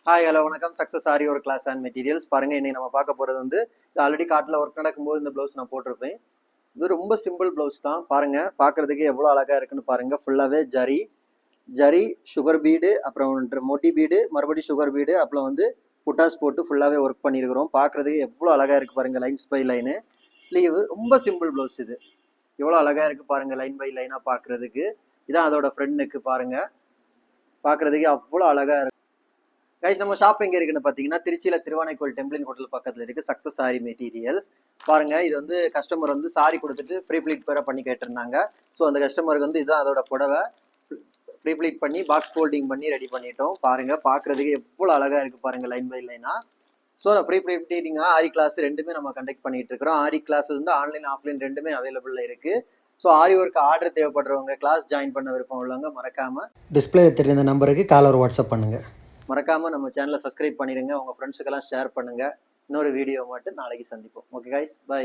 Hi hello வணக்கம். Success ஆரி ஒரு class and materials. பாருங்கள், இன்னைக்கு நம்ம பார்க்க போகிறது வந்து இது ஆல்ரெடி காட்டில் ஒர்க் நடக்கும்போது இந்த ப்ளவுஸ் நான் போட்டிருப்பேன். இது ரொம்ப சிம்பிள் ப்ளவுஸ் தான். பாருங்கள், பார்க்குறதுக்கு எவ்வளோ அழகாக இருக்குன்னு பாருங்கள். ஃபுல்லாகவே ஜரி ஜரி சுகர் பீடு, அப்புறம் மொட்டி பீடு, மறுபடியும் சுகர் பீடு, அப்புறம் வந்து புட்டாஸ் போட்டு ஃபுல்லாகவே ஒர்க் பண்ணியிருக்கிறோம். பார்க்குறதுக்கு எவ்வளோ அழகாக இருக்குது பாருங்கள். Lines by line sleeve. ரொம்ப சிம்பிள் ப்ளவுஸ் இது. எவ்வளோ அழகாக இருக்குது பாருங்கள். லைன் பை லைனாக பார்க்குறதுக்கு. இதான் அதோட ஃப்ரண்ட் நெக்கு பாருங்கள். பார்க்குறதுக்கு அவ்வளோ அழகாக இருக்குது. கைஸ், நம்ம ஷாப் எங்கே இருக்குன்னு பார்த்தீங்கன்னா திருச்சியில் திருவானைக்கோயில் டெம்பிளின் ஹோட்டல் பக்கத்தில் இருக்குது சக்ஸஸ் சாரி மெட்டீரியல்ஸ். பாருங்கள், இது வந்து கஸ்டமர் வந்து சாரி கொடுத்துட்டு ப்ரீப்ளீட் பேர பண்ணி கேட்டிருந்தாங்க. ஸோ அந்த கஸ்டமருக்கு வந்து இதுதான் அதோட புடவை. ப்ரீப்ளீட் பண்ணி பாக்ஸ் ஃபோல்டிங் பண்ணி ரெடி பண்ணிட்டோம். பாருங்கள், பார்க்குறதுக்கு எவ்வளோ அழகாக இருக்குது பாருங்கள், லைன் பை லைனாக. ஸோ அந்த ப்ரீப்ளீட்டிங்காக ஆரி கிளாஸ் ரெண்டுமே நம்ம கண்டக்ட் பண்ணிட்டு இருக்கிறோம். ஆரி கிளாஸ் வந்து ஆன்லைன் ஆஃப்லைன் ரெண்டுமே அவைலபிளில் இருக்குது. ஸோ ஆரி ஒர்க் ஆர்டர் தேவைப்படுறவங்க, கிளாஸ் ஜாயின் பண்ண விருப்பம் உள்ளவங்க மறக்காமல் டிஸ்பிளே தெரிந்த நம்பருக்கு கால் ஒரு வாட்ஸ்அப் பண்ணுங்கள். மறக்காமல் நம்ம சேனலை சப்ஸ்கிரைப் பண்ணிடுங்க. உங்கள் ஃப்ரெண்ட்ஸுக்கெல்லாம் ஷேர் பண்ணுங்கள். இன்னொரு வீடியோ மட்டும் நாளைக்கு சந்திப்போம். Okay guys, by.